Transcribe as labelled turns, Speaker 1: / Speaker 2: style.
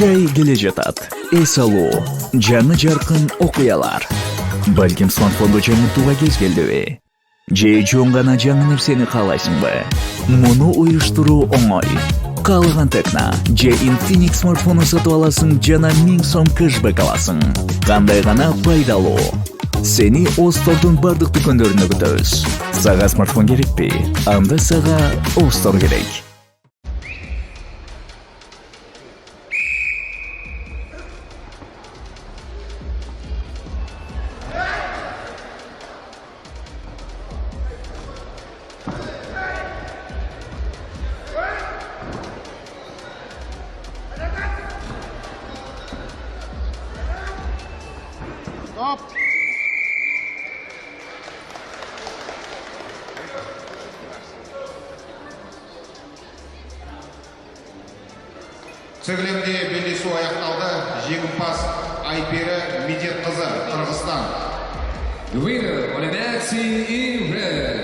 Speaker 1: Кич ай келе жатат. Эс алуу, жаңы жаркын окуялар. Балким смартфонду жаңыртууга кез келдиби? Же чоң гана жаңы нерсени каалайсыңбы? Муну уюштуруу оңой. Каалаган текна же Infinix смартфонун сатып аласың жана 1000 сом кэшбэк аласың. Кандай гана пайдалуу. Сени Остордун бардык дүкөндөрүнө күтөбүз. Сага смартфон керекпи? Анда сага Остор керек.
Speaker 2: Цеглемде белдесу аяқталды. Жеңімпаз Айпери Медет кызы, Кыргызстан.
Speaker 3: The winner on the match in red.